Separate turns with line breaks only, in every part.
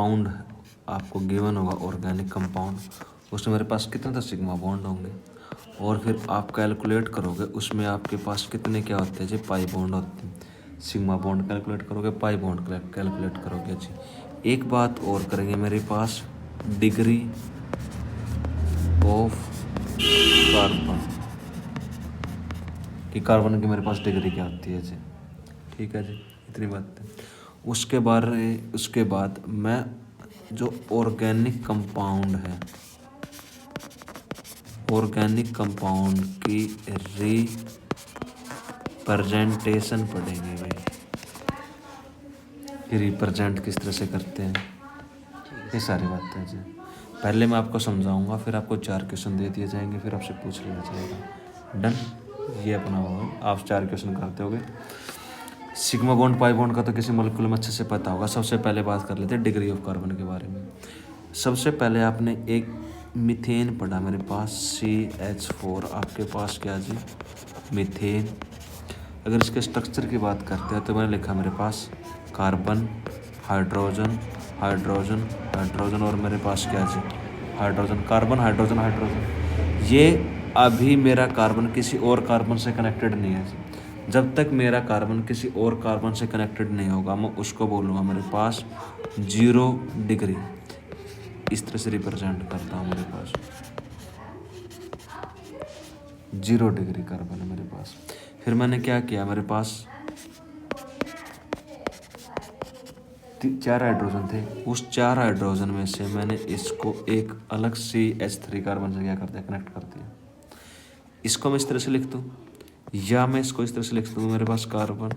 Compound आपको given होगा organic compound, उसमें मेरे पास कितने तो सिग्मा बॉन्ड होंगे और फिर आप कैलकुलेट करोगे उसमें आपके पास कितने क्या होते हैं जी, पाई बॉन्ड होते हैं। सिग्मा बॉन्ड कैलकुलेट करोगे, पाई बॉन्ड कैलकुलेट करोगे जी। एक बात और करेंगे, मेरे पास डिग्री ऑफ कार्बन कि कार्बन की मेरे पास डिग्री क्या होती है जी। ठीक है जी, इतनी बात है। उसके बाद मैं जो ऑर्गेनिक कंपाउंड है, ऑर्गेनिक कंपाउंड की रिप्रेजेंटेशन पढ़ेंगे भाई, कि रिप्रेजेंट किस तरह से करते हैं, ये सारी बातें जी। पहले मैं आपको समझाऊंगा, फिर आपको 4 क्वेश्चन दे दिए जाएंगे, फिर आपसे पूछ लिया जाएगा। डन, ये अपना होगा। आप 4 क्वेश्चन करते होगे। सिग्मा बॉन्ड पाई बॉन्ड का तो किसी मॉलिक्यूल में अच्छे से पता होगा। सबसे पहले बात कर लेते हैं डिग्री ऑफ कार्बन के बारे में। सबसे पहले आपने एक मीथेन पढ़ा, मेरे पास CH4, आपके पास क्या जी, मीथेन। अगर इसके स्ट्रक्चर की बात करते हैं तो मैंने लिखा मेरे पास कार्बन, हाइड्रोजन, हाइड्रोजन, हाइड्रोजन और मेरे पास क्या जी, हाइड्रोजन, कार्बन, हाइड्रोजन, हाइड्रोजन। ये अभी मेरा कार्बन किसी और कार्बन से कनेक्टेड नहीं है। जब तक मेरा कार्बन किसी और कार्बन से कनेक्टेड नहीं होगा मैं उसको बोलूँगा मेरे पास 0 डिग्री। इस तरह से रिप्रेजेंट करता हूँ, मेरे पास 0 डिग्री कार्बन है मेरे पास। फिर मैंने क्या किया, मेरे पास 4 हाइड्रोजन थे, उस 4 हाइड्रोजन में से मैंने इसको एक अलग CH3 कार्बन से क्या कर दिया, कनेक्ट कर दिया। इसको मैं इस तरह से लिख दूँ या मैं इसको इस तरह से लिख दूँ, मेरे पास कार्बन,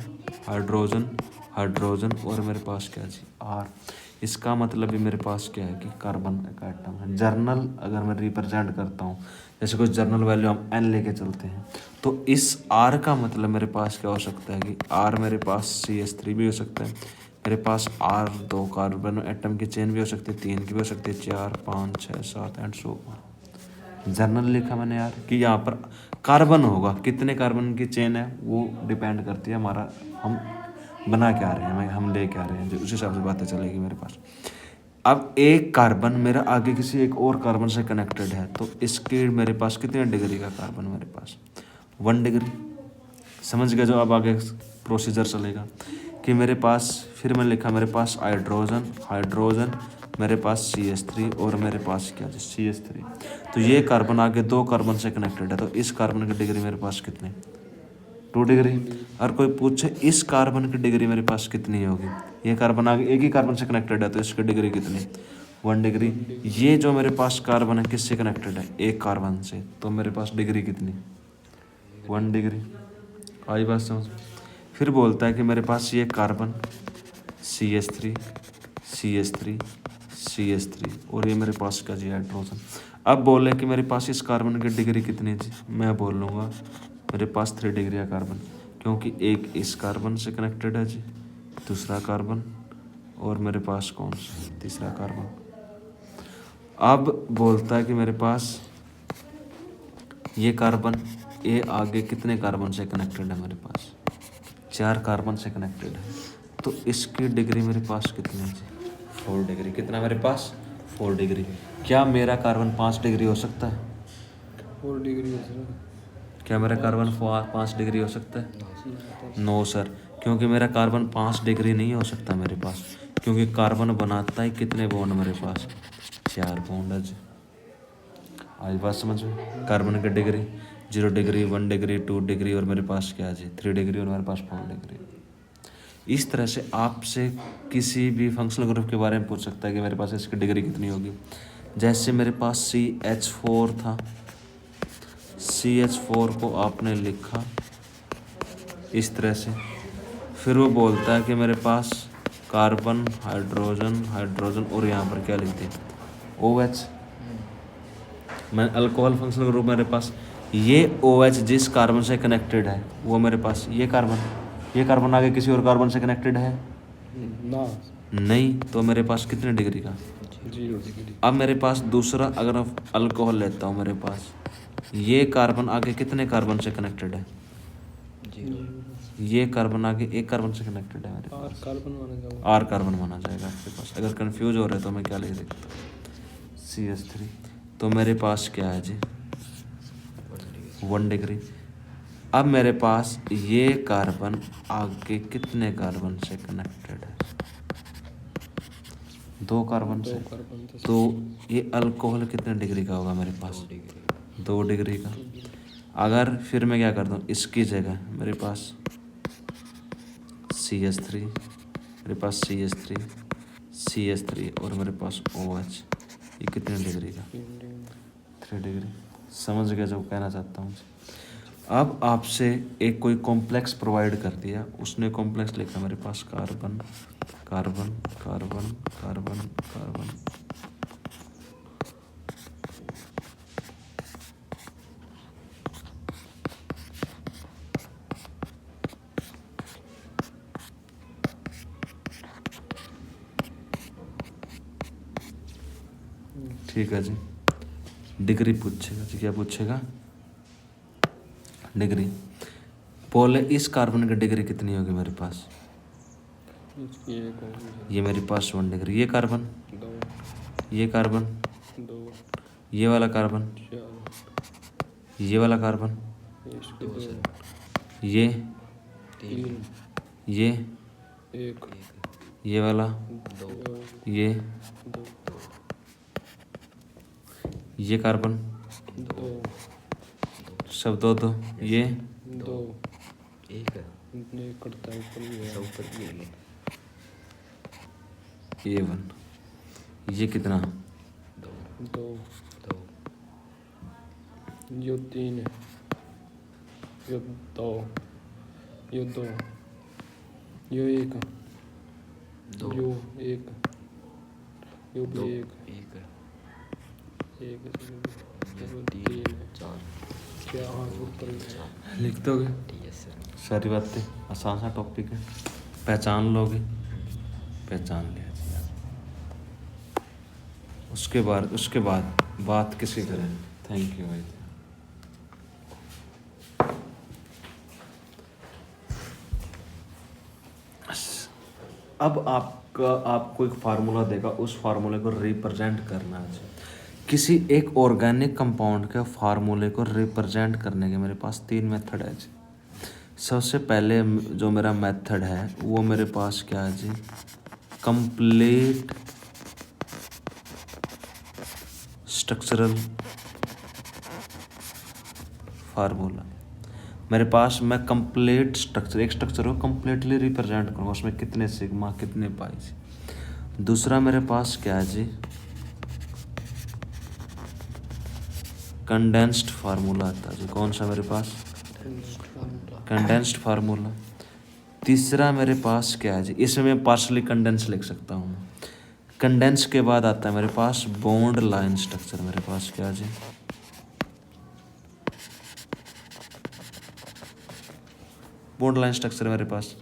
हाइड्रोजन, हाइड्रोजन और मेरे पास क्या जी, R। इसका मतलब भी मेरे पास क्या है कि कार्बन का एटम है। जर्नल अगर मैं रिप्रेजेंट करता हूँ, जैसे कुछ जर्नल वैल्यू हम N लेके चलते हैं, तो इस R का मतलब मेरे पास क्या हो सकता है कि R मेरे पास CH3 भी हो सकता है, मेरे पास R 2 कार्बन एटम की चेन भी हो सकती है, 3 की भी हो सकती है, 4, 5, 6, 7 एंड सो ऑन। जर्नल लिखा मैंने यार कि यहाँ पर कार्बन होगा, कितने कार्बन की चेन है वो डिपेंड करती है हमारा, हम बना क्या रहे हैं, हम ले क्या रहे हैं, जो उस हिसाब से बातें चलेगी मेरे पास। अब एक कार्बन मेरा आगे किसी एक और कार्बन से कनेक्टेड है, तो इसके मेरे पास कितने डिग्री का कार्बन, मेरे पास 1 डिग्री। समझ गए जो अब आगे प्रोसीजर चलेगा कि मेरे पास, फिर मैंने लिखा मेरे पास हाइड्रोजन, हाइड्रोजन, मेरे पास CH3 और मेरे पास क्या CH3। तो ये कार्बन आगे 2 कार्बन से कनेक्टेड है, तो इस कार्बन की डिग्री मेरे पास कितनी, 2 डिग्री। और कोई पूछे इस कार्बन की डिग्री मेरे पास कितनी होगी, ये कार्बन आगे एक ही कार्बन से कनेक्टेड है तो इसकी डिग्री कितनी, 1 डिग्री। ये जो मेरे पास कार्बन है किससे कनेक्टेड है, एक कार्बन से, तो मेरे पास डिग्री कितनी, 1 डिग्री। आई बात समझ। फिर बोलता है कि मेरे पास ये कार्बन CH3, CH3, CH3 और ये मेरे पास का जी हाइड्रोजन। अब बोले कि मेरे पास इस कार्बन की डिग्री कितनी जी, मैं बोल लूँगा मेरे पास 3 डिग्री है कार्बन, क्योंकि एक इस कार्बन से कनेक्टेड है जी, दूसरा कार्बन और मेरे पास कौन सा, तीसरा कार्बन। अब बोलता है कि मेरे पास ये कार्बन, ये आगे कितने कार्बन से कनेक्टेड है, मेरे पास 4 कार्बन से कनेक्टेड है, तो इसकी डिग्री मेरे पास कितनी है जी, 4 डिग्री। कितना मेरे पास, 4 डिग्री। क्या मेरा कार्बन 5 डिग्री हो सकता है,
4 डिग्री हो सकता है?
क्या मेरा कार्बन 5 डिग्री हो सकता है? नो सर, क्योंकि मेरा कार्बन 5 डिग्री नहीं हो सकता मेरे पास, क्योंकि कार्बन बनाता है कितने बॉन्ड, मेरे पास 4 बॉन्ड है जी। आज बात समझ में। कार्बन की डिग्री 0 डिग्री, 1 डिग्री, 2 डिग्री और मेरे पास क्या है जी, 3 डिग्री और मेरे पास 4 डिग्री। इस तरह से आपसे किसी भी फंक्शनल ग्रुप के बारे में पूछ सकता है कि मेरे पास इसकी डिग्री कितनी होगी। जैसे मेरे पास CH4 था, CH4 को आपने लिखा इस तरह से, फिर वो बोलता है कि मेरे पास कार्बन, हाइड्रोजन, हाइड्रोजन और यहाँ पर क्या लिख दिया, OH। मैं अल्कोहल फंक्शनल ग्रुप मेरे पास ये OH जिस कार्बन से कनेक्टेड है वो मेरे पास ये कार्बन आगे किसी और कार्बन से कनेक्टेड है
ना,
नहीं, तो मेरे पास कितने डिग्री का,
0 डिग्री।
अब मेरे पास दूसरा अगर मैं अल्कोहल लेता हूँ, मेरे पास ये कार्बन आगे कितने कार्बन से कनेक्टेड है,
0।
ये कार्बन आगे एक कार्बन से कनेक्टेड है मेरे पास,
आर कार्बन माना जाएगा।
आर कार्बन माना जाएगा आपके पास। अगर कंफ्यूज हो रहे तो मैं क्या लिख देता हूँ CH3। तो मेरे पास क्या है जी 1 डिग्री। अब मेरे पास ये कार्बन आगे कितने कार्बन से कनेक्टेड है 2 कार्बन
दो
से।
कार्बन
तो ये अल्कोहल कितने डिग्री का होगा मेरे पास 2 डिग्री का। अगर फिर मैं क्या कर दूँ इसकी जगह मेरे पास CH3, मेरे पास CH3 और मेरे पास OH, ये कितने डिग्री का 3 डिग्री। समझ गया जो कहना चाहता हूँ। अब आपसे एक कोई कॉम्प्लेक्स प्रोवाइड कर दिया, उसने कॉम्प्लेक्स लिखा मेरे पास carbon carbon carbon carbon carbon. ठीक है जी। डिग्री पूछेगा जी, क्या पूछेगा डिग्री। बोले इस कार्बन की डिग्री कितनी होगी मेरे पास,
इसकी एक होगी
ये मेरे पास 1 डिग्री। ये कार्बन,
2
ये कार्बन,
2
ये वाला कार्बन,
4
ये वाला कार्बन,
इसकी 2
ये
3
ये
1
ये वाला,
2
ये
2
ये कार्बन,
2
सब 2 ये
2 एक करता है ऊपर भी है
ये 1, ये कितना
2 ये 3 है, ये 2 ये 2 ये 1 यो 1 यो भी 1 1 3 4 क्या हाँ ऊपर भी है।
लिख दोगे सारी बातें। आसान सा टॉपिक है, पहचान लोगे, पहचान लिया जी। उसके बाद बात किसकी करें। थैंक यू भाई। अब आपको एक फार्मूला देगा, उस फार्मूले को रिप्रेजेंट करना है। किसी एक ऑर्गेनिक कंपाउंड के फार्मूले को रिप्रेजेंट करने के मेरे पास 3 मेथड है जी। सबसे पहले जो मेरा मेथड है वो मेरे पास क्या है जी, कंप्लीट स्ट्रक्चरल फार्मूला। मेरे पास मैं कंप्लीट स्ट्रक्चर, एक स्ट्रक्चर को कंप्लीटली रिप्रेजेंट करूँगा, उसमें कितने सिग्मा कितने पाई जी। दूसरा मेरे पास क्या है जी, कंडेंस्ड फार्मूला आता है जी। कौन सा मेरे पास कंडेंस्ड फार्मूला। तीसरा मेरे पास क्या है जी, इसमें मैं पार्शली कंडेंस लिख सकता हूँ। कंडेंस के बाद आता है मेरे पास बॉन्ड लाइन स्ट्रक्चर। मेरे पास क्या है जी, बॉन्ड लाइन स्ट्रक्चर मेरे पास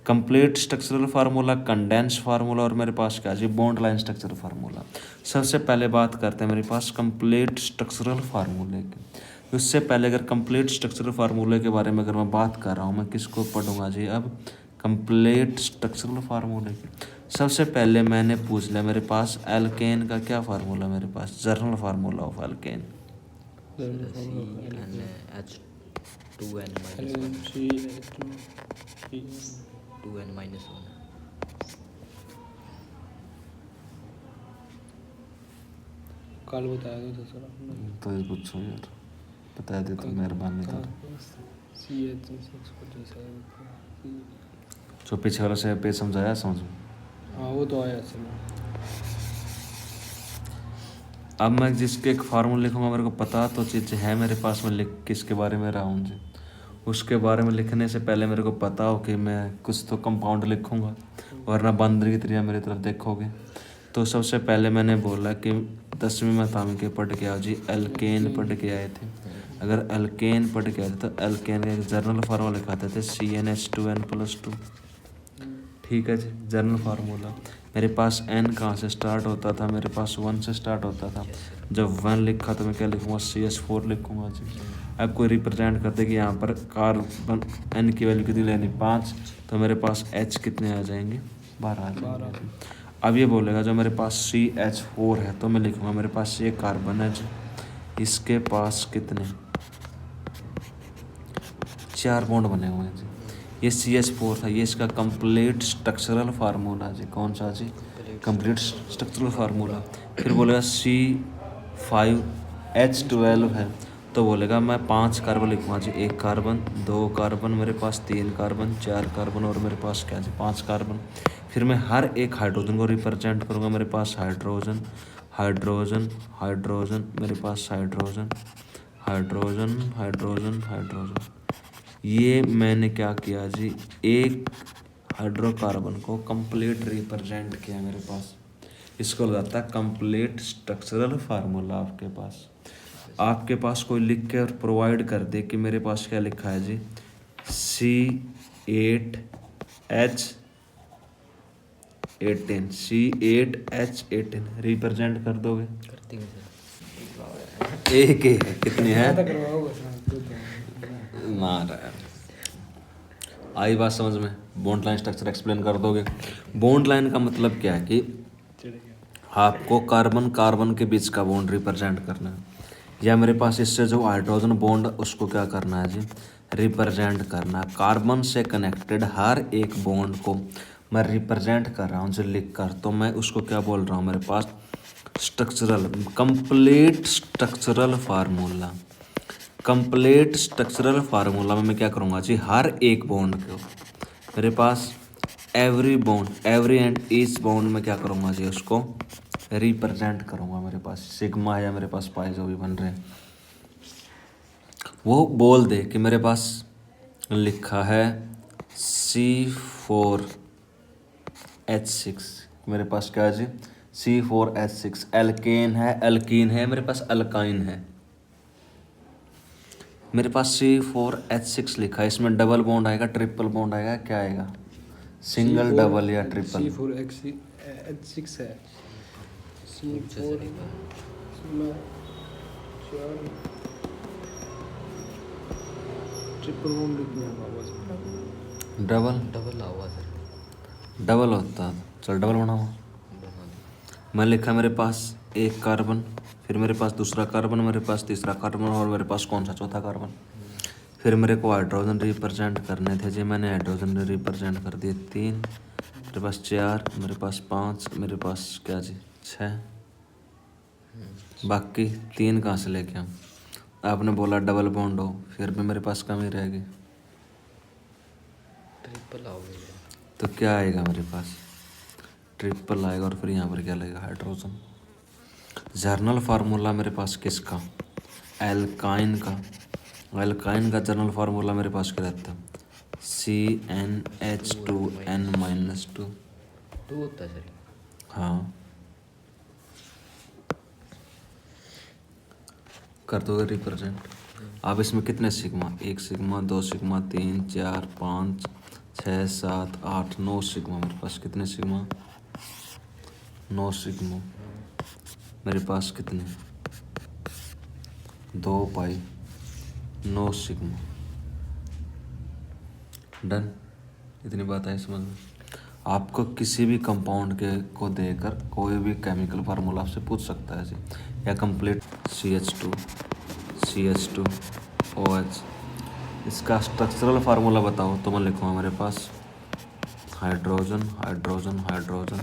complete structural formula, condense formula और मेरे पास क्या है जी, बॉन्ड लाइन स्ट्रक्चरल फार्मूला। सबसे पहले बात करते हैं मेरे पास कंप्लीट स्ट्रक्चरल फार्मूले की। उससे पहले अगर कंप्लीट स्ट्रक्चरल फार्मूले के बारे में अगर मैं बात कर रहा हूँ, मैं किसको पढ़ूंगा जी, अब कंप्लीट स्ट्रक्चरल फार्मूले की। सबसे पहले मैंने पूछ लिया मेरे पास एल्केन का क्या फार्मूला, मेरे पास जर्नल फार्मूला ऑफ एल्केन
कल बताया था सर आपने।
तो ये पूछो यार, बता दे तो मेहरबानी कर। जो पीछे वाला से पे समझाया समझ।
हाँ वो तो आया सर।
अब मैं जिसके एक फार्मूला लिखूंगा, मेरे को पता तो चीज़ है मेरे पास, मैं लिख किसके बारे में रहा हूँ जी। उसके बारे में लिखने से पहले मेरे को पता हो कि मैं कुछ तो कंपाउंड लिखूंगा, वरना बंदर की तरह मेरी तरफ देखोगे। तो सबसे पहले मैंने बोला कि 10वीं में तामी के पढ़ के आओ जी, एल्केन पढ़ के आए थे। अगर एल्केन पढ़ के आए थे तो एल्केन का एक जर्नल फार्मूला लिखाते थे CnH2n+2। ठीक है जी, जर्नल फार्मूला। मेरे पास n कहाँ से स्टार्ट होता था, मेरे पास 1 से स्टार्ट होता था। जब 1 लिखा तो मैं क्या लिखूँगा, CH4 लिखूँगा जी। अब कोई रिप्रेजेंट कर दे कि यहाँ पर कार्बन N की वैल्यू कितनी लेनी 5, तो मेरे पास H कितने आ जाएंगे 12 आ जाएंगे। अब ये बोलेगा जो मेरे पास CH4 है तो मैं लिखूँगा मेरे पास ये कार्बन है, इसके पास कितने 4 बॉन्ड बने हुए हैं जी। ये CH4 था, ये इसका कंप्लीट स्ट्रक्चरल फार्मूला जी। कौन सा जी? Complete structural formula. फिर बोलेगा C5H12 है तो बोलेगा मैं 5 कार्बन लिखूँगा जी। 1 कार्बन, 2 कार्बन, मेरे पास 3 कार्बन, 4 कार्बन और मेरे पास क्या जी 5 कार्बन। फिर मैं हर एक हाइड्रोजन को रिप्रेजेंट करूँगा। मेरे पास हाइड्रोजन, हाइड्रोजन, हाइड्रोजन, मेरे पास हाइड्रोजन, हाइड्रोजन, हाइड्रोजन, हाइड्रोजन। ये मैंने क्या किया जी, एक हाइड्रोकार्बन को कंप्लीट रिप्रेजेंट किया मेरे पास। इसको लगाता है कंप्लीट स्ट्रक्चरल फार्मूला। आपके पास कोई लिख के और प्रोवाइड कर दे कि मेरे पास क्या लिखा है जी C8H18, C8H18 रिप्रेजेंट कर दोगे? एक ही है, कितनी है? मार आई बात समझ में? बॉन्ड लाइन स्ट्रक्चर एक्सप्लेन कर दोगे? बॉन्ड लाइन का मतलब क्या है कि आपको कार्बन कार्बन के बीच का बॉन्ड रिप्रेजेंट करना है, या मेरे पास इससे जो हाइड्रोजन बॉन्ड उसको क्या करना है जी रिप्रेजेंट करना है। कार्बन से कनेक्टेड हर एक बॉन्ड को मैं रिप्रेजेंट कर रहा हूँ जो लिख कर, तो मैं उसको क्या बोल रहा हूँ मेरे पास structural, complete structural formula. Complete structural formula में मैं क्या करूँगा जी हर एक बॉन्ड को मेरे पास every bond, every and each bond में क्या करूँगा जी उसको रिप्रेजेंट करूँगा। मेरे पास सिग्मा है या मेरे पास पाई जो भी बन रहे हैं वो बोल दे कि मेरे पास लिखा है C4H6, मेरे पास क्या है जी C4H6 एल्केन है, एल्कीन है, मेरे पास अल्काइन है। मेरे पास C4H6 लिखा है, इसमें डबल बॉन्ड आएगा, ट्रिपल बॉन्ड आएगा, क्या आएगा? सिंगल, डबल या ट्रिपल?
C4H6 है। C4 triple bond
double double होता, चल डबल बनाओ। मैं लिखा मेरे पास एक कार्बन, फिर मेरे पास दूसरा कार्बन, मेरे पास तीसरा कार्बन और मेरे पास कौन सा चौथा कार्बन। फिर मेरे को हाइड्रोजन रिप्रेजेंट करने थे जी, मैंने हाइड्रोजन रिप्रेजेंट कर दिए 3, मेरे पास 4, मेरे पास 5, मेरे पास क्या जी 6, बाकी 3 कहाँ से लेके आऊँ? आपने बोला डबल बॉन्ड हो, फिर भी मेरे पास कमी रहेगी,
ट्रिपल आओगे
तो क्या आएगा मेरे पास? ट्रिपल आएगा। और फिर यहाँ पर क्या लगेगा? हाइड्रोजन। जर्नल फार्मूला मेरे पास किसका? एल्काइन का। एल्काइन का जर्नल फार्मूला मेरे पास क्या रहता है? CnH2n-2
होता है सर।
हाँ, कर दोगे रिप्रेजेंट। अब इसमें कितने सिग्मा? 1 sigma, 2 sigma, 3, 4, 5, 6, 7, 8, 9 sigma. मेरे पास कितने सिग्मा? 9 सिग्मा। मेरे पास कितने? 2 पाई, 9 सिग्मा। डन। इतनी बात है समझ में? आपको किसी भी कंपाउंड के को देकर कोई भी केमिकल फार्मूला आपसे पूछ सकता है जी, या कंप्लीट CH2OH, इसका स्ट्रक्चरल फार्मूला बताओ तो मैं लिखूँगा मेरे पास हाइड्रोजन, हाइड्रोजन, हाइड्रोजन,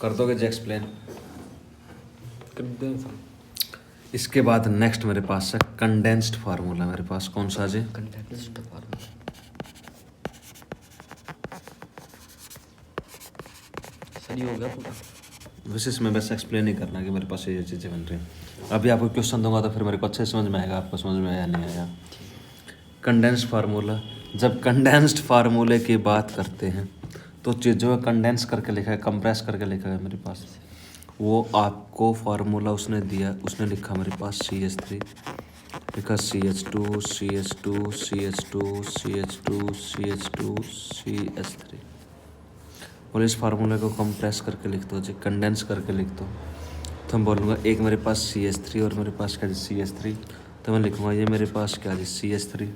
कर दोगे जी एक्सप्लेन? इसके बाद नेक्स्ट मेरे पास है कंडेंस्ड फार्मूला। मेरे पास कौन सा जी?
कंडेंस्ड फार्मूला सही हो गया पूरा।
वैसे इसमें बस एक्सप्लेन ही करना कि मेरे पास ये चीज़ें बन रही हैं। अभी आपको क्वेश्चन दूंगा तो फिर मेरे को अच्छे समझ में आएगा, आपको समझ में आया नहीं आया। कंडेंस्ड फार्मूला, जब कंडेंस्ड फार्मूले की बात करते हैं तो चीज़ों को कंडेंस करके लिखा है, कंप्रेस करके लिखा है मेरे पास। वो आपको फार्मूला उसने दिया, उसने लिखा मेरे पास CH3, लिखा CH2, CH2, CH2, CH2, CH2, CH3। बोले इस फार्मूले को कंप्रेस करके लिख दो जी, कंडेंस करके लिख दो। तो मैं बोलूँगा एक मेरे पास CH3 और मेरे पास क्या जी CH3, तो मैं लिखूँगा ये मेरे पास क्या जी CH3।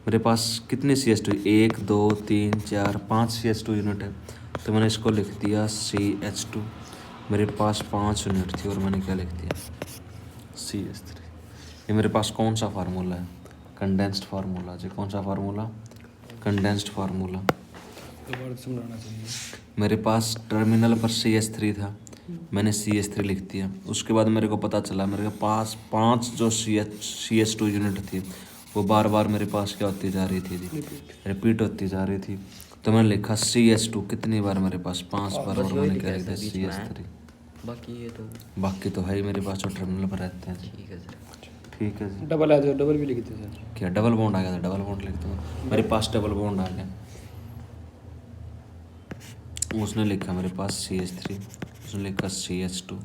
मेरे पास कितने CH2, 1 2 3 4 5 CH2 यूनिट है, तो मैंने इसको लिख दिया CH2। मेरे पास 5 यूनिट थी और मैंने क्या लिख दिया CH3। ये मेरे पास कौन सा फार्मूला है, कंडेंस्ड फार्मूला जी। कौन सा फार्मूला, कंडेंस्ड फार्मूला।
दोबारा समझाना चाहिए।
मेरे पास टर्मिनल पर CH3 था, मैंने CH3 लिख दिया। उसके बाद मेरे को पता चला मेरे पास 5 जो CH2 यूनिट थी वो बार बार मेरे पास क्या होती जा रही थी जी, रिपीट होती जा रही थी। तो मैंने लिखा CH2 कितनी बार मेरे पास 5 बार, और मैंने क्या लिख दिया CH3। बाकी तो है ही मेरे पास जो टर्मिनल पर रहते हैं जी। ठीक है जी।
डबल आ जाए, डबल भी लिखते सर।
क्या डबल बॉन्ड आ गया था, डबल बॉन्ड लिख दूँगा। मेरे पास डबल बॉन्ड आ गया, उसने लिखा मेरे पास CH3, उसने लिखा CH2,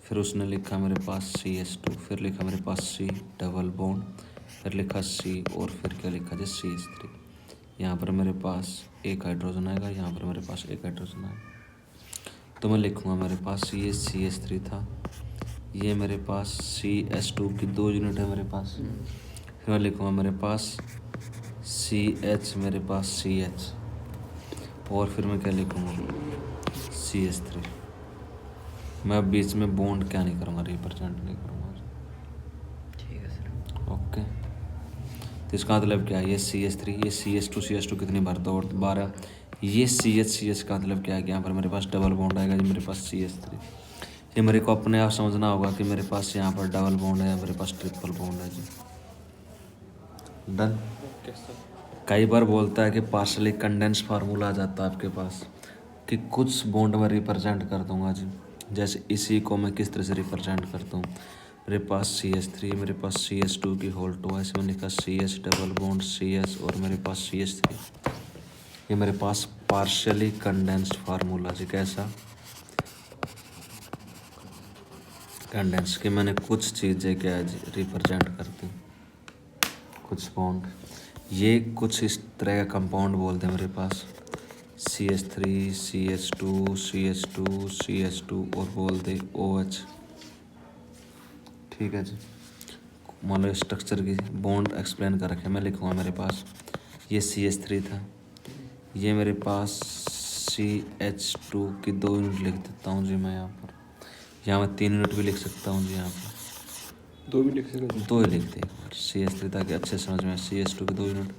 फिर उसने लिखा मेरे पास CH2, फिर लिखा मेरे पास C डबल बॉन्ड, फिर लिखा C, और फिर क्या लिखा जी CH3। यहाँ पर मेरे पास एक हाइड्रोजन आएगा, यहाँ पर मेरे पास एक हाइड्रोजन आएगा। तो मैं लिखूँगा मेरे पास ये CH3 था, ये मेरे पास CH2 की 2 यूनिट है मेरे पास। फिर मैं लिखूँगा मेरे पास CH, मेरे पास CH, और फिर मैं क्या लिखूँगा CH3। मैं बीच में बॉन्ड क्या नहीं करूँगा, रिप्रेजेंट नहीं करूँगा।
ठीक है सर।
ओके, तो इसका मतलब क्या है, ये CH3, ये CH2 कितनी बार, 2 बार है। ये CH का मतलब क्या है कि यहाँ पर मेरे पास डबल बॉन्ड आएगा जी, मेरे पास CH3। ये मेरे को अपने आप समझना होगा कि मेरे पास यहाँ पर डबल बॉन्ड है या मेरे पास ट्रिपल बॉन्ड है जी। डन। कई बार बोलता है कि पार्शली कंडेंस फार्मूला आ जाता है आपके पास, कि कुछ बॉन्ड में रिप्रेजेंट कर दूंगा जी। जैसे इसी को मैं किस तरह से रिप्रेजेंट करता हूँ, मेरे पास CH3, मेरे पास CH2 की होल 2 है, इसमें लिखा CH डबल बॉन्ड CH, और मेरे पास CH3। ये मेरे पास पार्शली कंडेंस्ड फार्मूला जी। कैसा कंडेंस, कि मैंने कुछ चीज़ें क्या है जी रिप्रेजेंट करती, कुछ बॉन्ड। ये कुछ इस तरह का कंपाउंड बोलते हैं मेरे पास, CH3 CH2 CH2 CH2 और बोल दे OH। ठीक है जी, मान लो स्ट्रक्चर की बॉन्ड एक्सप्लेन कर रखे, मैं लिखूँगा मेरे पास ये CH3 था, ये मेरे पास CH2 की 2 यूनिट लिख देता हूँ जी मैं यहाँ पर। यहाँ मैं 3 यूनिट भी लिख सकता हूँ जी, यहाँ पर
2 भी लिख सकते
2 ही लिख दे CH3 ताकि अच्छे समझ में। CH2 की 2 यूनिट,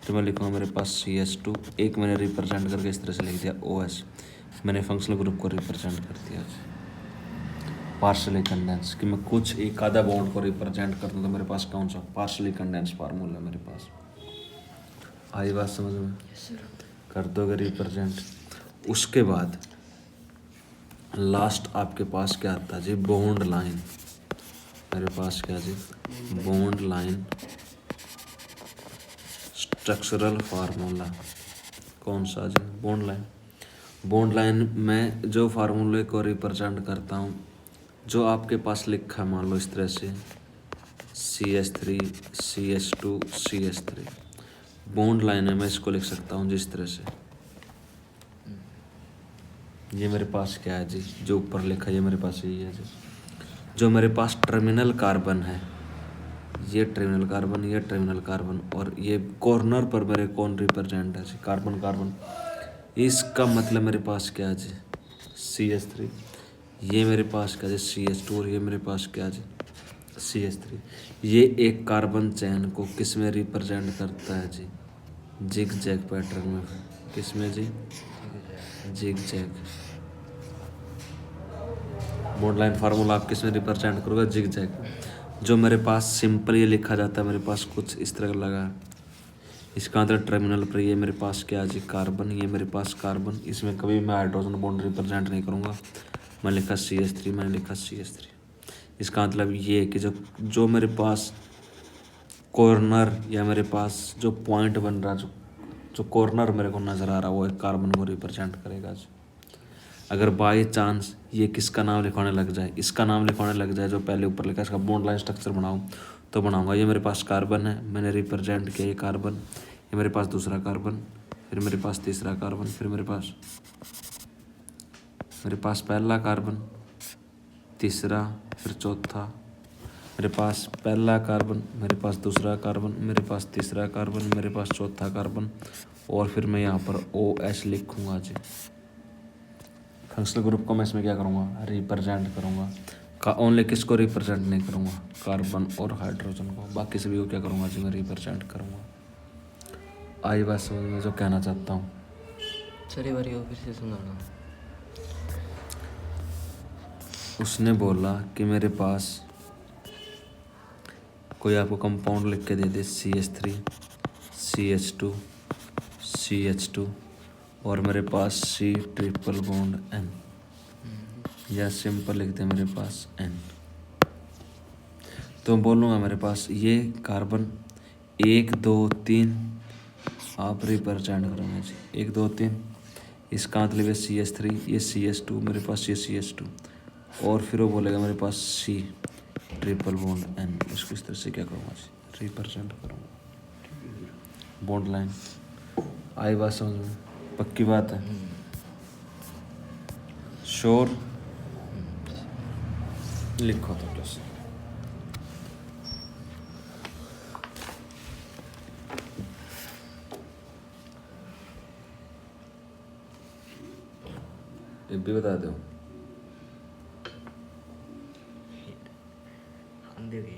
फिर मैं लिखूँगा मेरे पास CH2, एक मैंने रिप्रेजेंट करके इस तरह से लिख दिया OH। मैंने फंक्शनल ग्रुप को रिप्रेजेंट कर दिया पार्शली कंडेंस, कि मैं कुछ एक आधा बॉन्ड को रिप्रेजेंट कर दूँ तो मेरे पास कौन सा पार्शली कंडेंस फार्मूला मेरे पास। आई बात समझ में, कर दोगे रिप्रेजेंट। उसके बाद लास्ट आपके पास क्या आता है जी, बॉन्ड लाइन। मेरे पास क्या जी, बॉन्ड लाइन स्ट्रक्चरल फार्मूला। कौन सा जी, बॉन्ड लाइन। बॉन्ड लाइन में जो फार्मूले को रिप्रेजेंट करता हूँ, जो आपके पास लिखा है, मान लो इस तरह से CH3 CH2 CH3 bond line है, मैं इसको लिख सकता हूँ जिस तरह से। ये मेरे पास क्या है जी, जो ऊपर लिखा है ये मेरे पास यही है जी। जो मेरे पास टर्मिनल कार्बन है, ये टर्मिनल कार्बन, ये टर्मिनल कार्बन, और ये कॉर्नर पर मेरे कौन रिप्रेजेंट है जी, कार्बन कार्बन। इसका मतलब मेरे पास क्या है जी CH3, ये मेरे पास क्या है CH2, और ये मेरे पास क्या है CH3। ये एक कार्बन चैन को किस में रिप्रेजेंट करता है जी, जिग जैग पैटर्न में। किस में जी, zigzag. Bond line formula आप किस में रिप्रेजेंट करोगे, जिग जैग। जो मेरे पास सिंपल ये लिखा जाता है, मेरे पास कुछ इस तरह लगा है, इसका अंदर टर्मिनल पर ये मेरे पास क्या जी कार्बन, ये मेरे पास कार्बन। इसमें कभी मैं हाइड्रोजन बॉन्ड रिप्रेजेंट नहीं करूँगा, मैं लिखा CH3, मैंने लिखा CH3। इसका मतलब ये है कि जो मेरे पास कॉर्नर या मेरे पास जो पॉइंट बन रहा, जो कॉर्नर मेरे को नज़र आ रहा है, वो एक कार्बन को रिप्रेजेंट करेगा जी। अगर बाई चांस ये किसका नाम लिखवाने लग जाए, इसका नाम लिखवाने लग जाए, जो पहले ऊपर लिखा है, इसका बॉन्ड लाइन स्ट्रक्चर बनाऊँ तो बनाऊँगा। ये मेरे पास कार्बन है, मैंने रिप्रेजेंट किया ये कार्बन, ये मेरे पास दूसरा कार्बन, फिर मेरे पास तीसरा कार्बन, फिर मेरे पास पहला कार्बन, तीसरा, फिर चौथा, मेरे पास पहला कार्बन, मेरे पास दूसरा कार्बन, मेरे पास तीसरा कार्बन, मेरे पास चौथा कार्बन, और फिर मैं यहाँ पर OH लिखूँगा जी। फंक्शनल ग्रुप को मैं इसमें क्या करूँगा, रिप्रेजेंट करूँगा। ओनली किसको रिप्रेजेंट नहीं करूँगा, कार्बन और हाइड्रोजन को, बाकी सभी को क्या करूँगा जी, मैं रिप्रेजेंट करूँगा। आई बात समझ में जो कहना चाहता हूँ।
सर एक बार ये फिर से सुनाना।
उसने बोला कि मेरे पास कोई आपको कंपाउंड लिख के दे दे CH3 CH2 CH2 और मेरे पास C ट्रिपल बॉन्ड N, या सिंपल लिख दे मेरे पास N, तो बोलूँगा मेरे पास ये कार्बन 1 2 3 आप रिप्रेजेंट करोगे जी, 1 2 3, इसका मतलब है CH3, ये CH2, मेरे पास ये CH2, और फिर वो बोलेगा मेरे पास C ट्रिपल बॉन्ड N, इसको इस तरह से क्या करूँगा जी, रिप्रेजेंट करूँगा। बॉन्ड लाइन आई बात समझ में, पक्की बात है, श्योर। लिखो तो प्लस ये भी बता दो।
अंधे भी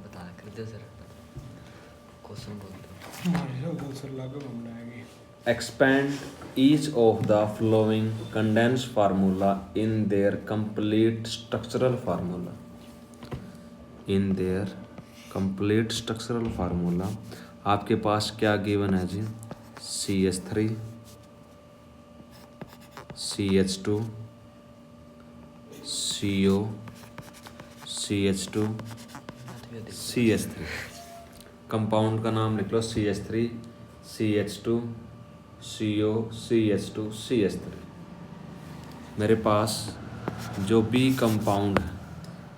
बता कर दो सर, क्वेश्चन बोल दो।
Expand each of the following condensed formula in their complete structural formula. In their complete structural formula आपके पास क्या गिवन है जी, CH3 CH2 CO CH2 CH3, compound का नाम लिख लो CH3 CH2 CO CH2 CH3। मेरे पास जो B कंपाउंड है,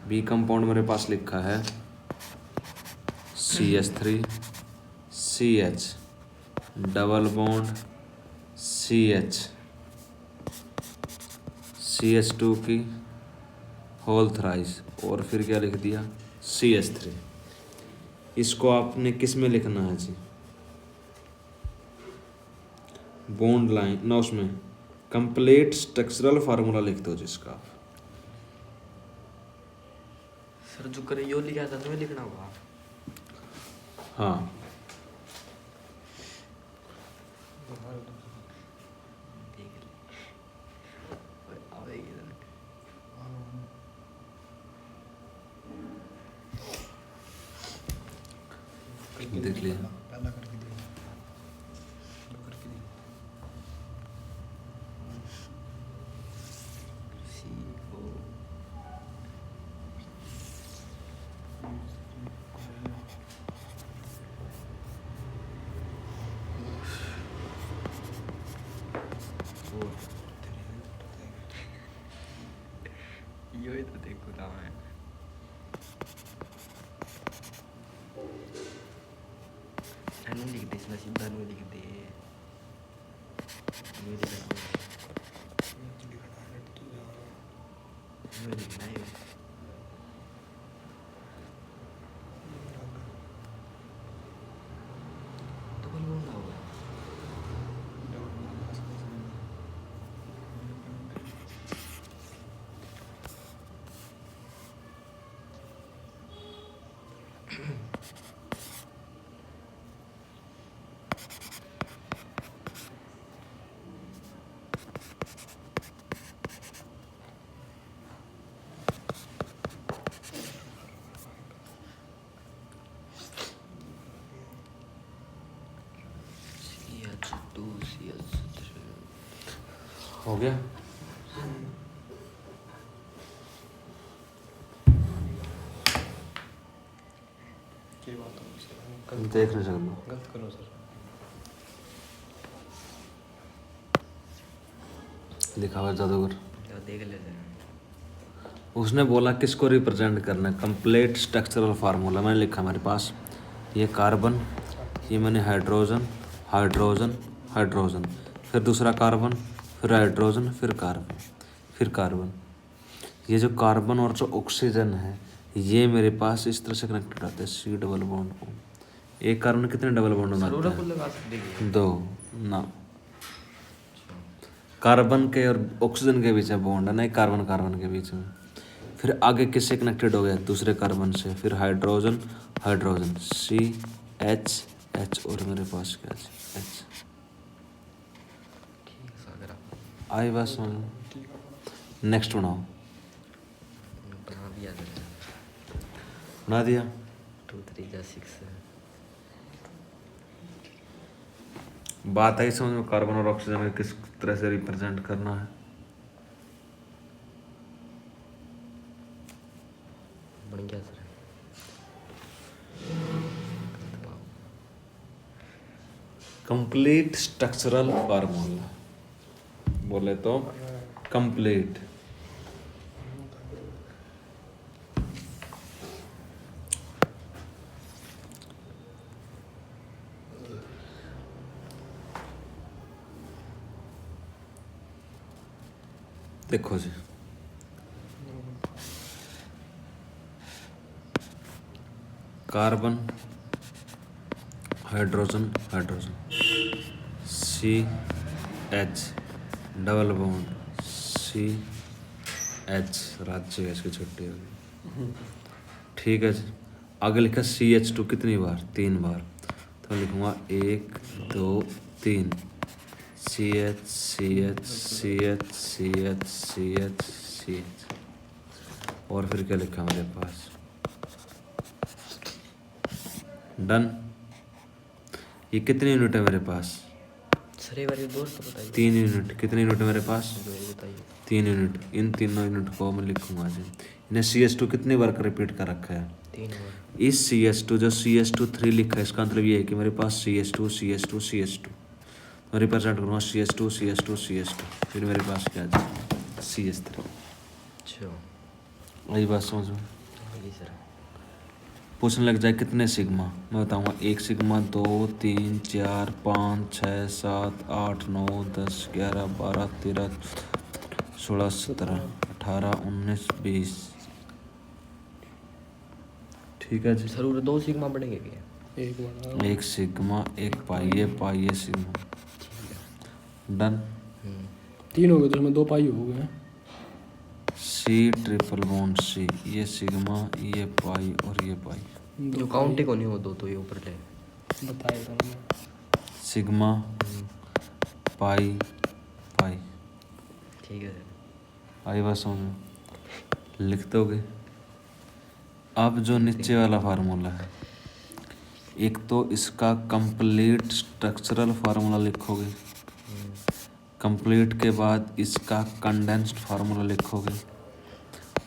B compound मेरे पास लिखा है CH3 CH double bond CH CH2 की होल थ्राइस, और फिर क्या लिख दिया CH3। इसको आपने किस में लिखना है जी, बॉन्ड लाइन ना, उसमें कंप्लीट स्ट्रक्चरल फार्मूला लिख दो जिसका।
सर जो करे यो लिखा था तुम्हें लिखना होगा।
हाँ देख लिया।
यो ही तो देखो था मैं। नहीं लिख दे इसमें, सीधा नहीं लिख दे, ये लिखना है। तो कौन बोल रहा होगा?
हो गया। देख नहीं सकता,
गलत करो सर।
लिखा हुआ जादूगर।
तो देख ले सर।
उसने बोला किसको रिप्रेजेंट करना है, कंप्लीट स्ट्रक्चरल फार्मूला मैंने लिखा मेरे पास, ये कार्बन, ये मैंने हाइड्रोजन हाइड्रोजन हाइड्रोजन, फिर दूसरा कार्बन, फिर हाइड्रोजन, फिर कार्बन, फिर कार्बन। ये जो कार्बन और जो ऑक्सीजन है ये मेरे पास इस तरह से कनेक्टेड होते हैं, सी डबल बॉन्ड को। एक कार्बन कितने डबल बॉन्ड बनाता
को
है?
लगा सकते हैं।
2 ना, कार्बन के और ऑक्सीजन के बीच में बॉन्ड है, नहीं कार्बन कार्बन के बीच में। फिर आगे किससे कनेक्टेड हो गया? दूसरे कार्बन से। फिर hydrogen, hydrogen, C H H, और मेरे पास क्या है? एच।
ठीक है सागर आप
आई बस नेक्स्ट बनाओ।
बना दिया था।
बना दिया।
2 3 जा 6
बात आई समझ में, कार्बन और ऑक्सीजन में किस तरह से रिप्रेजेंट करना है।
बन गया सर।
कंप्लीट स्ट्रक्चरल फार्मूला बोले तो कंप्लीट। देखो जी, carbon, hydrogen, hydrogen, C H double bond, C H, राज्य इसकी छुट्टी होगी। ठीक है जी। आगे लिखा CH2 कितनी बार? 3 बार। तो लिखूंगा 1 2 3, CH CH CH CH CH CH। और फिर क्या लिखा मेरे पास? डन। ये कितने यूनिट है मेरे पास?
सर एक बार ये दोस्त बताइए।
3 यूनिट। कितने यूनिट है मेरे पास?
बताइए।
3 यूनिट। इन तीनों यूनिट को मैं लिखूंगा जी। इन्हें CH2 कितनी बार रिपीट कर रखा है?
3 बार।
इस CH2 जो CH2 3 लिखा है इसका मतलब ये है कि मेरे पास CH2 CH2 CH2, मैं रिप्रेजेंट करूँगा CH2 CH2 CH2, फिर मेरे पास क्या है? CH3।
अच्छा
वही बात समझ में।
जी सर।
पूछने लग जाए कितने सिग्मा, मैं बताऊंगा 1 सिग्मा 2 3 4 5 6 7 8 9 10 11 12 13 16 17 18 19 20। ठीक है जी।
सर वो 2 सिग्मा बढ़ेंगे क्या?
एक बड़ा
1 सिग्मा 1 पाई, ये पाई ये सिग्मा। डन।
3 हो गए तो उसमें 2 पाई हो गए।
सी ट्रिपल बॉन्ड सी, ये सिग्मा ये पाई और ये पाई।
जो काउंट ही को नहीं हो 2 तो ये ऊपर ले
बताया था मैंने।
सिग्मा पाई पाई।
ठीक है सर।
आई बात समझ में? लिख दोगे? अब जो नीचे वाला फार्मूला है, एक तो इसका कंप्लीट स्ट्रक्चरल फार्मूला लिखोगे, कंप्लीट के बाद इसका कंडेंस्ड फार्मूला लिखोगे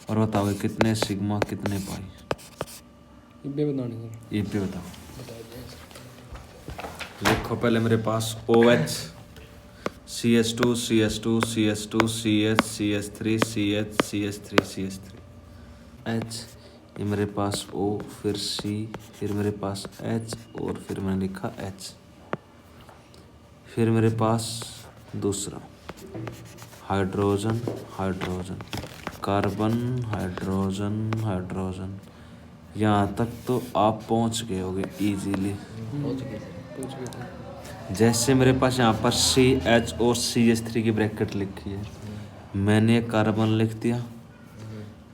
और बताओगे कितने सिग्मा कितने पाई।
इब्बे बताने सर।
ये भी बताओ।
बता दिया सर।
लिखो पहले मेरे पास OH, CH2 CH2 CH2 CH CH3 CH CH3 CH3 H, ये मेरे पास O, फिर C, फिर मेरे पास H और फिर मैंने लिखा H। फिर मेरे पास दूसरा hydrogen, hydrogen, carbon, hydrogen, hydrogen. यहाँ तक तो आप पहुँच गए होगे इजीली।
पहुंच गए सर।
पूछ गए थे।
जैसे मेरे पास यहाँ पर CH और CH3 की ब्रैकेट लिखी है, मैंने एक कार्बन लिख दिया,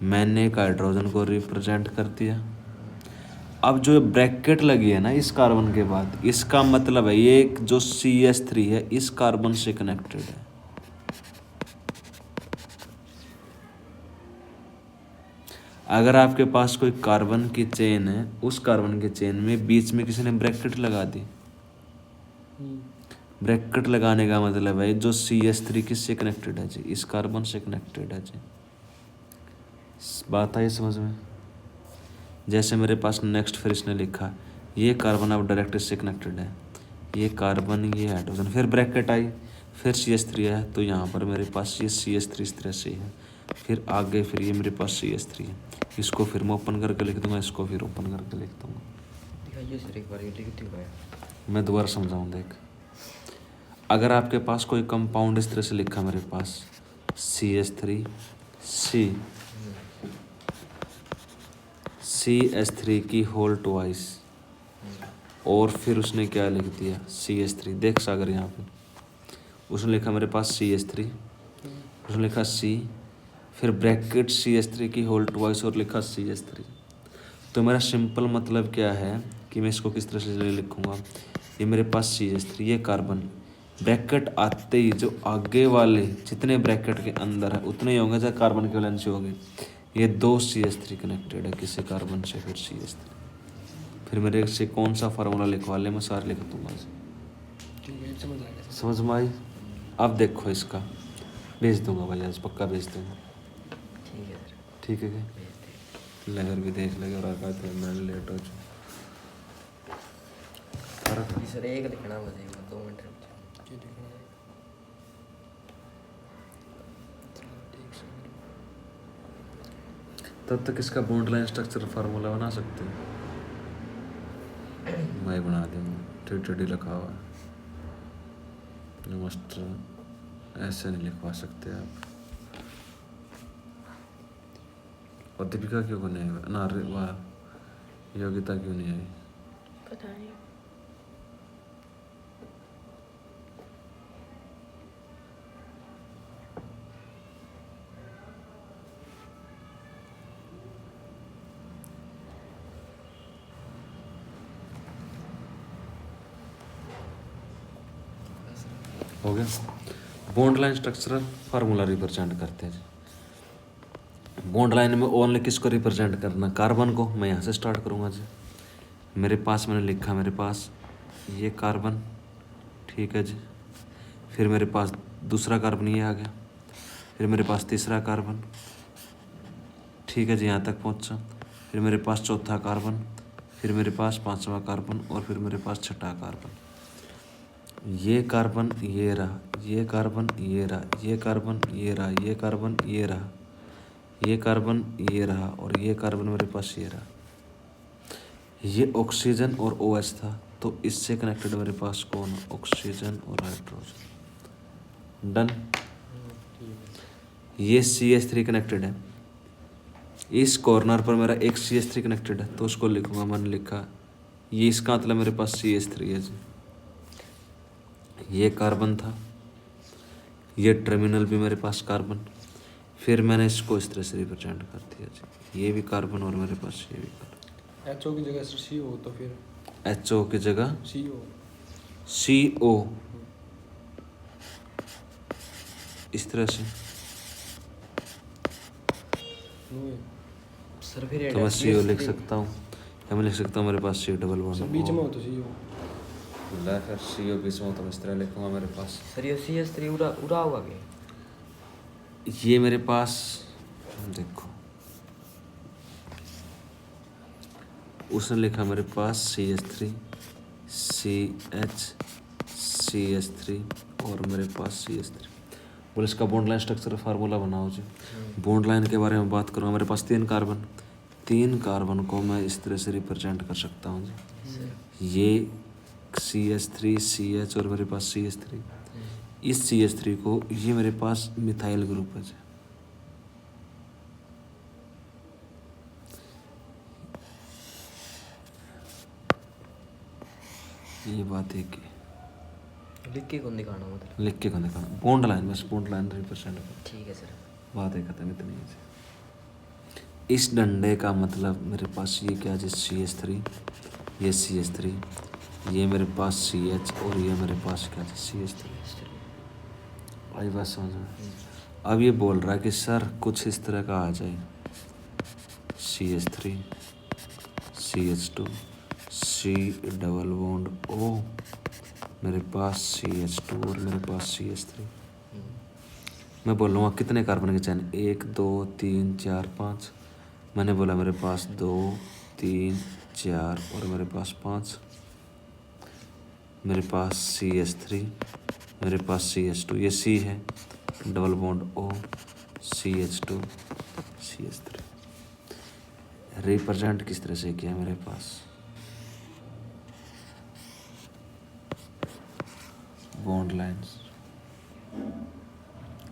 मैंने एक हाइड्रोजन को रिप्रेजेंट कर दिया। अब जो ब्रैकेट लगी है ना इस कार्बन के बाद, इसका मतलब है ये जो CH3 है इस कार्बन से कनेक्टेड है। अगर आपके पास कोई कार्बन की चेन है, उस कार्बन की चेन में बीच में किसी ने ब्रैकेट लगा दी, ब्रैकेट लगाने का मतलब है जो CH3 किससे कनेक्टेड है जी? इस कार्बन से कनेक्टेड है जी। बात आई समझ में? जैसे मेरे पास नेक्स्ट फिर इसने लिखा ये कार्बन अब डायरेक्ट इससे कनेक्टेड है, ये कार्बन ये हाइड्रोजन, फिर ब्रैकेट आई, फिर CH3 है, तो यहाँ पर मेरे पास ये CH3 इस तरह से है, फिर आगे फिर ये मेरे पास CH3 है। इसको फिर मैं ओपन करके लिख दूंगा, इसको फिर ओपन करके लिख दूंगा।
दिखाइए सर एक बार ये लिख दिया है।
मैं दोबारा समझाऊँ देख। अगर आपके पास कोई कंपाउंड इस तरह से लिखा मेरे पास CH3 CH3 की होल ट्वाइस, और फिर उसने क्या लिख दिया CH3, देख सागर यहाँ पे उसने लिखा मेरे पास CH3, उसने लिखा C, फिर ब्रैकेट CH3 की होल ट्वाइस और लिखा CH3। तो मेरा सिंपल मतलब क्या है कि मैं इसको किस तरह से लिखूँगा, ये मेरे पास CH3, ये कार्बन, ब्रैकेट आते ही जो आगे वाले जितने ब्रैकेट के अंदर है उतने ही होंगे, चाहे कार्बन की वैलेंसी होगी। ये दो CH3 कनेक्टेड है किसी कार्बन से, फिर CH3, फिर मेरे से कौन सा फार्मूला लिखवा ले, मैं सारे लिख दूंगा।
ठीक है, समझ आ गया।
समझ में आई? अब देखो इसका भेज दूंगा भाई, आज पक्का भेज दूंगा।
ठीक है सर,
ठीक है क्या?
भेज दे।
लगर भी देख लगे और आका तो मैं लेट हो चुका।
अभी सर एक लिखना मुझे, 2 मिनट रुक जाओ।
क्या लिखना है? ठीक से
तब तक इसका बॉन्ड लाइन स्ट्रक्चर फार्मूला बना सकते हैं। मैं बना दूंगा, टी लिखा हुआ है, मास्टर ऐसे नहीं लिखवा सकते आप। और दीपिका क्यों को नहीं आई ना, वाह योगिता क्यों नहीं आई?
पता नहीं।
हो गया। Bond line structural formula represent करते हैं। बॉन्ड लाइन में ओनली किसको रिप्रेजेंट करना, कार्बन को। मैं यहाँ से स्टार्ट करूँगा जी। मेरे पास मैंने लिखा, मेरे पास ये कार्बन, ठीक है जी। फिर मेरे पास दूसरा कार्बन ये आ गया, फिर मेरे पास तीसरा कार्बन, ठीक है जी, यहाँ तक पहुँचा। फिर मेरे पास चौथा कार्बन, फिर मेरे पास पांचवा कार्बन, और फिर मेरे पास छठा कार्बन। ये कार्बन ये रहा, ये कार्बन ये रहा, ये कार्बन ये रहा, ये कार्बन ये रहा, ये कार्बन ये रहा, और ये कार्बन मेरे पास ये रहा। ये ऑक्सीजन और OH था, तो इससे कनेक्टेड मेरे पास कौन, ऑक्सीजन और हाइड्रोजन। डन। ये CH3 कनेक्टेड है, इस कॉर्नर पर मेरा एक CH3 कनेक्टेड है, तो उसको लिखूंगा, मैंने लिखा ये, इसका मतलब मेरे पास CH3 है जी। ये कार्बन था, ये टर्मिनल भी मेरे पास कार्बन, फिर मैंने इसको इस तरह से रिप्रेजेंट कर दिया जी, ये भी कार्बन और मेरे पास ये भी कार्बन।
HO की जगह CO, तो फिर
HO की जगह
CO।
CO इस तरह से,
सर फिर
तो मैं CO लिख सकता हूँ, या मैं लिख सकता हूँ मेरे पास C डबल
सब
वन
बीच में हो तो CO।
फिर CO बीच में हो, तो मैं इस तरह लिखूंगा मेरे पास।
सर ये CH3 उड़ा हुआ क्या?
ये मेरे पास देखो, उसने लिखा मेरे पास CH3 CH3 और मेरे पास CH3। बोले इसका बॉन्ड लाइन स्ट्रक्चर फार्मूला बनाओ जी। बॉन्ड लाइन के बारे में बात करूँगा, मेरे पास 3 कार्बन को मैं इस तरह से रिप्रेजेंट कर सकता हूँ जी। ये CH3 CH और मेरे पास CH3, इस CH3 को, ये मेरे पास मिथाइल ग्रुप है जी। ये बात है कि
लिख के कौन दिखाना, मतलब
लिख के कौन दिखाना, बॉन्ड लाइन, बस बॉन्ड लाइन रिप्रेजेंट कर,
ठीक है सर।
बात है खत्म, इतनी है। इस डंडे का मतलब मेरे पास ये क्या जी, CH3, ये CH3, ये मेरे पास CH और ये मेरे पास क्या जी, CH3। आई बात समझ में? अब ये बोल रहा है कि सर कुछ इस तरह का आ जाए, CH3 CH2 C double bond O, मेरे पास CH2 और मेरे पास CH3। मैं बोलूँगा कितने कार्बन के चैन, 1 2 3 4 5। मैंने बोला मेरे पास 2 3 4 और मेरे पास 5। मेरे पास CH3, मेरे पास CH2, ये C है, double bond O, CH2 CH3। Represent किस तरह से किया मेरे पास, बॉन्ड लाइंस।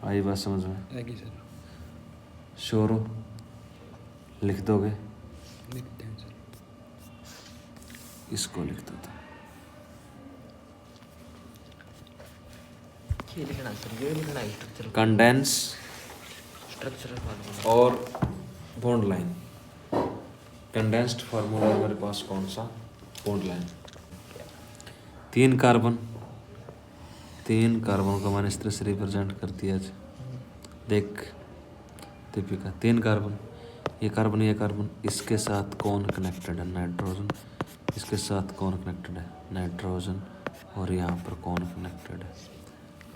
आई बात समझ में?
आगे सर,
श्योर हो? लिख दोगे?
लिखते हैं सर।
इसको लिख दो तो।
ये लिखना सर, ये लिखना है स्ट्रक्चर
कंडेंस
स्ट्रक्चरल फार्मूला।
और बॉन्ड लाइन। कंडेंस्ड फार्मूला है मेरे पास कौन सा? Bond line. 3 कार्बन को मैंने इस तरह से रिप्रेजेंट कर दिया। देख दीपिका, 3 कार्बन, ये कार्बन, इसके साथ कौन कनेक्टेड है? नाइट्रोजन। इसके साथ कौन कनेक्टेड है? नाइट्रोजन। और यहाँ पर कौन कनेक्टेड है?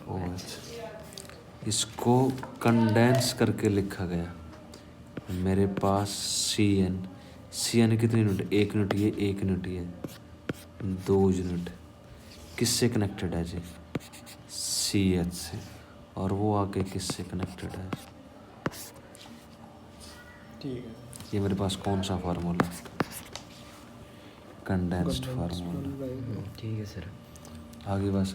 OH। इसको कंडेंस करके लिखा गया। मेरे पास CN कितनी यूनिट? 1 यूनिट ये, 1 यूनिट ये, 2 यूनिट। किससे कनेक्टेड है जी? CH से। और वो आगे किससे कनेक्टेड है?
ठीक है।
ये मेरे पास कौन सा फार्मूला? Condensed formula.
फार्मूला।
ठीक है सर।
आगे बात